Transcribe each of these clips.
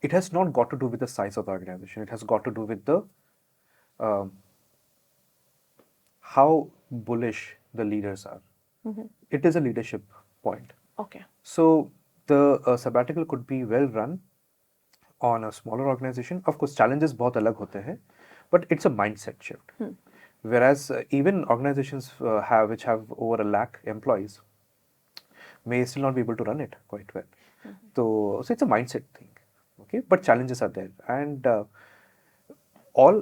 it has not got to do with the size of the organization. It has got to do with the um, how bullish the leaders are. It is a leadership point. Okay. So the sabbatical could be well run on a smaller organization. Of course, challenges बहुत अलग होते हैं, but it's a mindset shift. Whereas even organizations which have over 1 lakh employees may still not be able to run it quite well. So it's a mindset thing, okay? But challenges are there, and all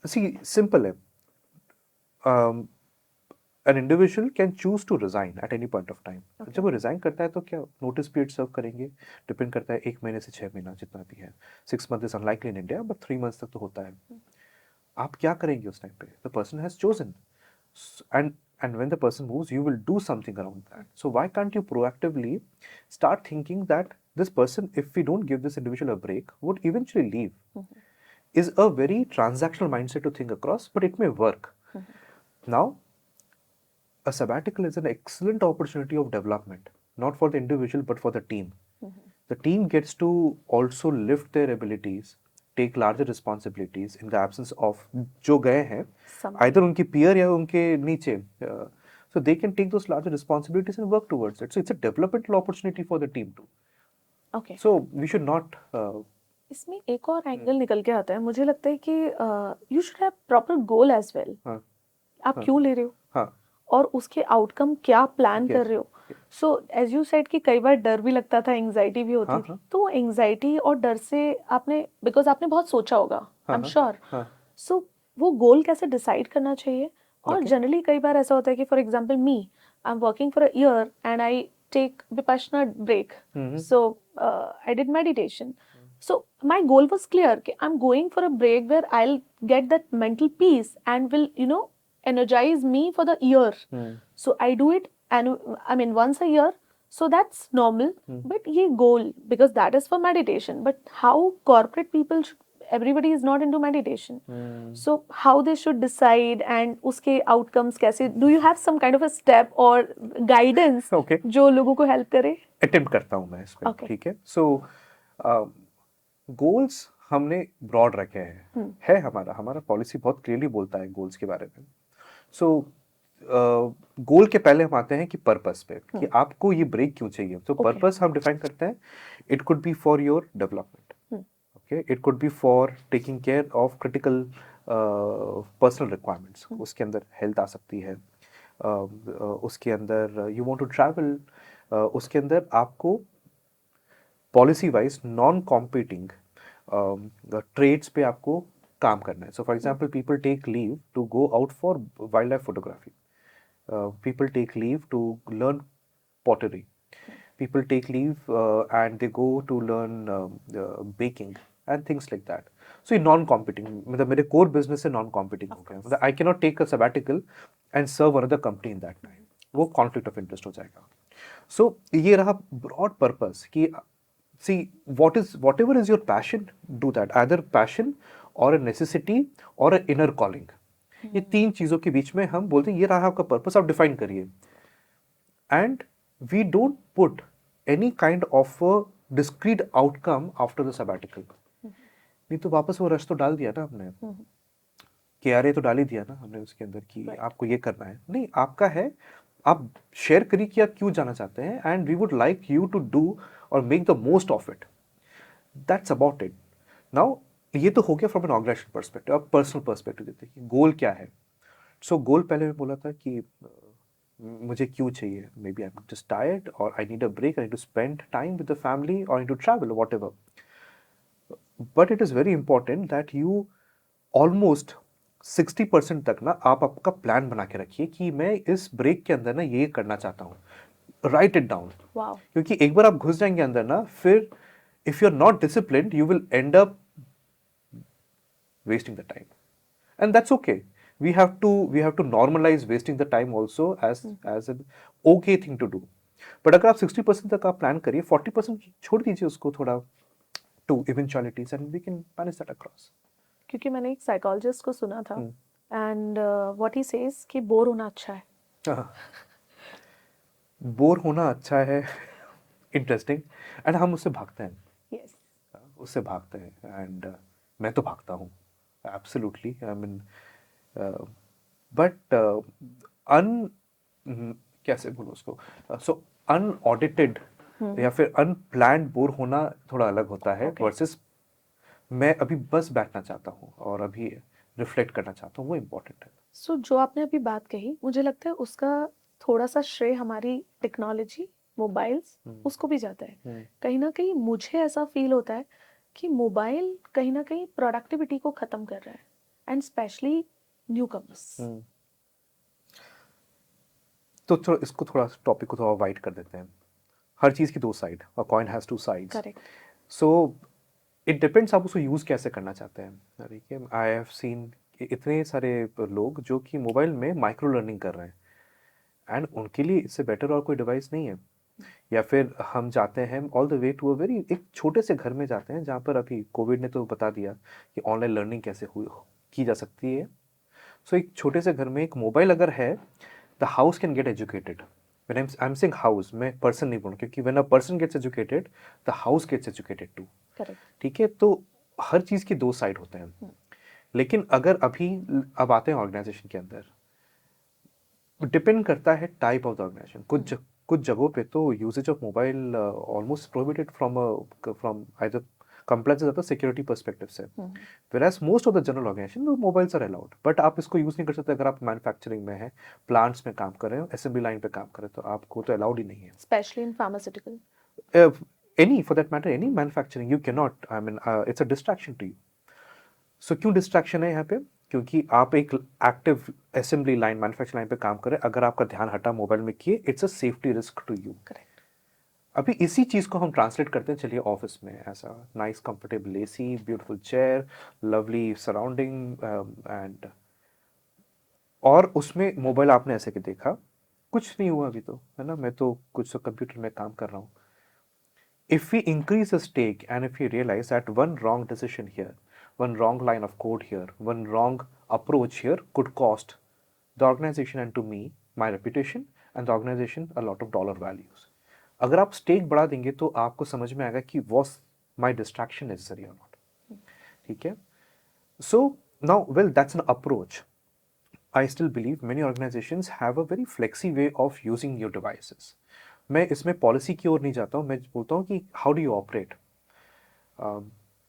see simple है. An individual can choose to resign at any point of time. जब वो resign करता है तो क्या notice period serve करेंगे? Depend करता है 1 महीने से 6 महीना जितना भी है. 6 months is unlikely in India, but 3 months तक तो होता है. आप क्या करेंगे उस टाइम पे? The person has chosen, and when the person moves, you will do something around that. So why can't you proactively start thinking that this person, if we don't give this individual a break, would eventually leave? Is a very transactional mindset to think across, but it may work. Now, a sabbatical is an excellent opportunity of development, not for the individual but for the team. The team gets to also lift their abilities, take larger responsibilities in the absence of जो गए हैं, either उनके peer या उनके नीचे. So they can take those larger responsibilities and work towards it. So it's a developmental opportunity for the team too. Okay. So we should not. इसमें एक और एंगल निकल के आता है. मुझे लगता है कि you should have proper goal as well. आप क्यों ले रहे हो? हाँ. और उसके आउटकम क्या प्लान कर रहे हो? सो एज यू सेड कि कई बार डर भी लगता था, एंग्जाइटी भी होती थी. तो एंग्जाइटी और डर से आपने, बिकॉज आपने बहुत सोचा होगा, आई एम श्योर. सो वो गोल कैसे डिसाइड करना चाहिए? और जनरली कई बार ऐसा होता है कि for example me, I am working for a year and I take vipassana break. So I did meditation. So my goal was clear. I'm going for a break where I'll get that mental peace and will, energize me for the year. So I do it, and I mean once a year. So that's normal. But ye goal, because that is for meditation. But how corporate people everybody is not into meditation. So how they should decide and uske outcomes kaise? Do you have some kind of a step or guidance जो लोगों को help करे? Attempt करता हूँ मैं इसमें. ठीक है. So goals हमने broad रखे हैं. है हमारा policy बहुत clearly बोलता है goals के बारे में. So गोल के पहले हम आते हैं कि पर्पस पे, कि आपको ये ब्रेक क्यों चाहिए. तो पर्पस हम डिफाइन करते हैं. It could be for your development, okay. It could be for taking care of critical personal requirements. उसके अंदर हेल्थ आ सकती है, उसके अंदर यू वांट टू ट्रैवल, उसके अंदर आपको policy wise non competing trades पे आपको काम करना है. So for example, people take leave to go out for wild life photography. People take leave to learn pottery. People take leave and they go to learn baking and things like that. So ये non-competing, मतलब मेरे core business से non-competing हो गया. मतलब I cannot take a sabbatical and serve another company in that time. वो conflict of interest हो जाएगा. So ये रहा broad purpose कि see whatever is your passion, do that. Either passion or a necessity or an inner calling. ये तीन चीजों के बीच में हम बोलते हैं ये रहा आपका पर्पस, आप डिफाइन करिए. And we don't put any kind of a discrete outcome after the sabbatical. नहीं तो वापस वो रश तो डाल दिया ना हमने, KRA तो डाल ही दिया ना हमने उसके अंदर कि आपको ये करना है. नहीं, आपका है, आप शेयर करिए कि आप क्यों जाना चाहते हैं, and we would like you to do और make the most of it. That's about it. Now ये तो हो गया फ्रॉम एन ऑर्गेनाइजेशन पर्सपेक्टिव. अब पर्सनल पर्सपेक्टिव देते हैं कि गोल क्या है. सो गोल पहले मैं बोला था कि मुझे क्यों चाहिए. Maybe I am just tired और I need a break, I need to spend time with the family और I need to travel, whatever. But it is very important that you almost 60% तक ना आप आपका plan बना के रखिए कि मैं इस ब्रेक के अंदर ना ये करना चाहता हूँ. Write it down. क्योंकि एक बार आप घुस जाएंगे अंदर ना, फिर if you are not disciplined you will end up wasting the time, and that's okay. We have to normalize wasting the time also as an okay thing to do. But अगर आप 60% तक आप प्लान करिए, 40% छोड़ दीजिए उसको थोड़ा to eventualities and we can manage that across. क्योंकि मैंने एक साइकोलॉजिस्ट को सुना था एंड व्हाट ही सेज कि बोर होना अच्छा है. बोर होना अच्छा है, इंटरेस्टिंग, एंड हम उससे भागते हैं. Yes. उससे भागते हैं एंड मैं तो भागता हूँ एब्सोल्युटली आई मीन बट अन कैसे बोलूँ उसको सो अनऑडिटेड या फिर अनप्लान्ड बोर होना थोड़ा अलग होता है Okay. वर्सेस मैं अभी बस बैठना चाहता हूँ और अभी रिफ्लेक्ट करना चाहता हूँ वो इम्पोर्टेंट है सो जो आपने अभी बात कही मुझे लगता है उसका थोड़ा सा श्रेय हमारी टेक्नोलॉजी मोबाइल्स उसको भी जाता है कहीं ना कहीं मुझे ऐसा फील होता है कि मोबाइल कहीं ना कहीं प्रोडक्टिविटी को खत्म कर रहा है एंड स्पेशली न्यू कमर्स तो थोड़ा इसको थोड़ा टॉपिक को थोड़ा वाइड कर देते हैं हर चीज़ की दो साइड और coin has two sides correct so it depends आप उसको यूज़ कैसे करना चाहते हैं ठीक है आई हैव सीन इतने सारे लोग जो कि मोबाइल में माइक्रो लर्निंग कर रहे हैं एंड उनके लिए इससे बेटर और कोई डिवाइस नहीं है या फिर हम जाते हैं all the way to a very एक छोटे से घर में जाते हैं जहाँ पर अभी कोविड ने तो बता दिया कि ऑनलाइन लर्निंग कैसे हुई की जा सकती है सो एक छोटे से घर में एक मोबाइल अगर है the house can get educated when I am saying house मैं पर्सन नहीं बोलूँ क्योंकि when a person gets educated the house gets educated to correct ठीक है तो हर चीज़ के दो साइड होते हैं लेकिन अगर अभी अब आते हैं ऑर्गेनाइजेशन के अंदर डिपेंड करता है टाइप ऑफ द ऑर्गेनाइजेशन कुछ जगहों पे तो usage of mobile almost prohibited from either compliance ज़्यादा सिक्योरिटी पर्सपेक्टिव से whereas most of the general organization mobiles are allowed but आप इसको यूज़ नहीं कर सकते अगर आप मैन्युफैक्चरिंग में हैं प्लांट्स में काम कर रहे हो असेंबली लाइन पे काम कर रहे हो तो आपको तो अलाउड ही नहीं है specially in pharmaceutical any for that matter any manufacturing you cannot I mean it's a distraction to you सो क्यों डिस्ट्रैक्शन है यहाँ पे क्योंकि आप एक active assembly line manufacturing line पे काम करें अगर आपका ध्यान हटा मोबाइल में किए it's a safety risk to you correct अभी इसी चीज़ को हम ट्रांसलेट करते हैं चलिए ऑफिस में ऐसा nice comfortable AC beautiful chair lovely surrounding and और उसमें मोबाइल आपने ऐसे के देखा कुछ नहीं हुआ अभी तो है ना मैं तो कुछ तो कंप्यूटर में काम कर रहा हूँ if we increase the stake and if we realize that one wrong decision here, one wrong line of code here, one wrong approach here could cost the organization and to me, my reputation and the organization a lot of dollar values. अगर आप stake बढ़ा देंगे तो आपको समझ में आएगा कि was my distraction necessary or not. ठीक है? So now, well, that's an approach. I still believe many organizations have a very flexi way of using your devices. मैं इसमें पॉलिसी की ओर नहीं जाता हूँ मैं बोलता हूँ कि how do you operate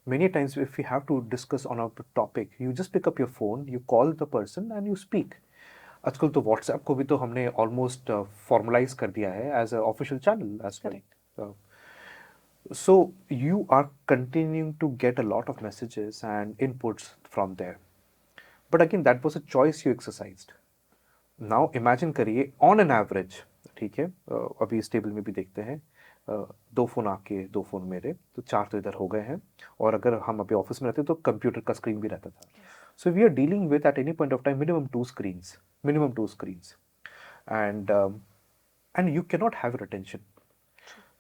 many times if you have to discuss on a topic you just pick up your phone you call the person and you speak आजकल तो व्हाट्सएप को भी तो हमने ऑलमोस्ट फॉर्मलाइज कर दिया है as a official channel as well so you are continuing to get a lot of messages and inputs from there but again that was a choice you exercised now imagine करिए on an average ठीक है अभी इस table में भी देखते हैं दो फ़ोन आपके दो फ़ोन मेरे तो चार तो इधर हो गए हैं और अगर हम अभी ऑफिस में रहते तो कंप्यूटर का स्क्रीन भी रहता था so we are dealing with at any point of time minimum two screens and and you cannot have your attention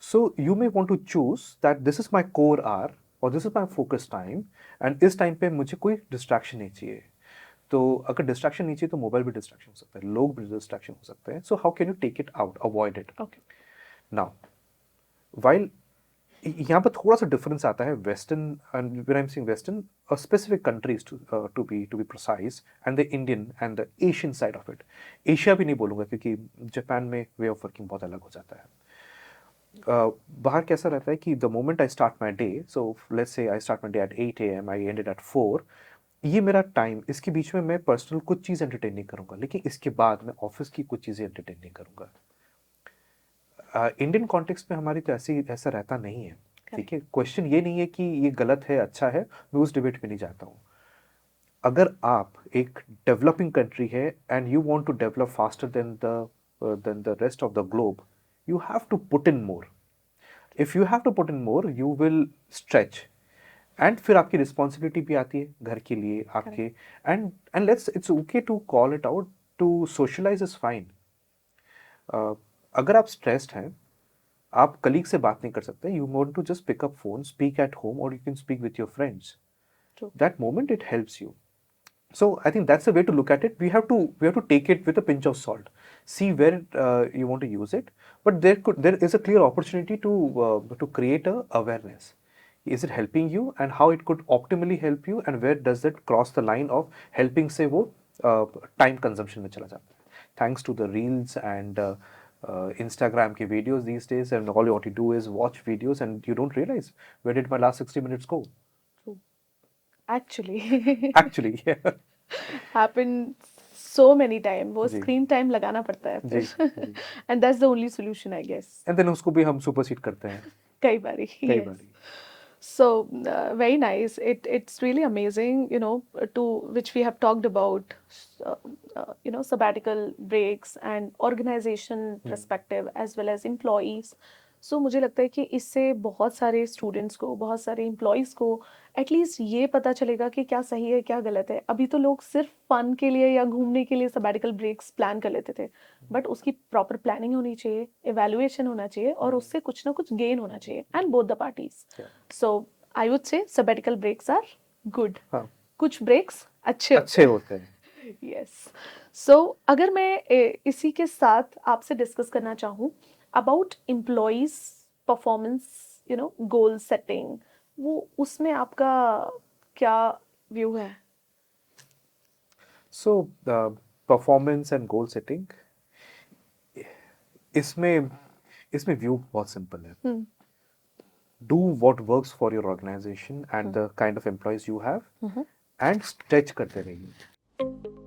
so you may want to choose that this is my core hour or this is my focus time and इस time पे मुझे कोई distraction नहीं चाहिए तो अगर distraction नहीं चाहिए तो मोबाइल भी डिस्ट्रैक्शन हो सकता है लोग भी डिस्ट्रैक्शन हो सकते हैं so how can you take it out avoid it okay now while यहाँ पर थोड़ा सा डिफरेंस आता है western and when I am saying western specific countries to be precise and the Indian and the Asian side of it Asia भी नहीं बोलूँगा क्योंकि जापान में वे ऑफ वर्किंग बहुत अलग हो जाता है बाहर कैसा रहता है कि the moment I start my day so let's say I start my day at 8 AM I ended at 4 ये मेरा टाइम इसके बीच में मैं पर्सनल कुछ चीज़ एंटरटेन नहीं करूँगा लेकिन इसके बाद मैं ऑफिस की कुछ चीज़ें एंटरटेन नहीं करूँगा इंडियन कॉन्टेक्स्ट में हमारी तो ऐसा रहता नहीं है ठीक है क्वेश्चन ये नहीं है कि ये गलत है अच्छा है मैं उस डिबेट में नहीं जाता हूँ अगर आप एक डेवलपिंग कंट्री है and you want to develop faster than the rest of the globe you have to put in more if you have to put in more you will stretch and फिर आपकी responsibility भी आती है घर के लिए आपके and let's it's okay to call it out to socialise is fine अगर आप स्ट्रेस्ड हैं आप कलीग से बात नहीं कर सकते you want to just pick up phone speak at home और you can speak with your friends that moment it helps you so I think that's the way to look at it we have to take it with a pinch of salt see where you want to use it but there is a clear opportunity to create a awareness Is it helping you and how it could optimally help you and where does it cross the line of helping से वो time consumption में चला जाता है. Thanks to the reels and Instagram के videos these days and all what you do is watch videos and you don't realize where did my last 60 minutes go. Actually Actually, yeah. happened so many time. वो जी. screen time लगाना पड़ता है जी, फिर जी. and that's the only solution I guess. And then उसको भी हम supersede करते हैं कई बारी कई yes. बारी. So very nice. It's really amazing, you know, to which we have talked about, you know, sabbatical breaks and organization perspective as well as employees. So मुझे लगता है कि इससे बहुत सारे स्टूडेंट्स को, बहुत सारे एम्प्लॉयज़ को एटलीस्ट ये पता चलेगा कि क्या सही है क्या गलत है. अभी तो लोग सिर्फ फन के लिए या घूमने के लिए sabbatical breaks प्लान कर लेते थे, बट उसकी प्रॉपर प्लानिंग होनी चाहिए, इवैल्यूएशन होना चाहिए और उससे कुछ ना कुछ गेन होना चाहिए and both the parties. So I would say sabbatical breaks are good. हाँ. कुछ ब्रेक्स अच्छे अच्छे होते हैं. यस. सो अगर मैं इसी के साथ आपसे डिस्कस करना चाहूँ about employees performance, you know, goal setting, वो उसमें आपका क्या व्यू है? So performance and goal setting इसमें व्यू बहुत सिंपल है. Do what works for your organization and the kind of employees you have and stretch करते रहिए.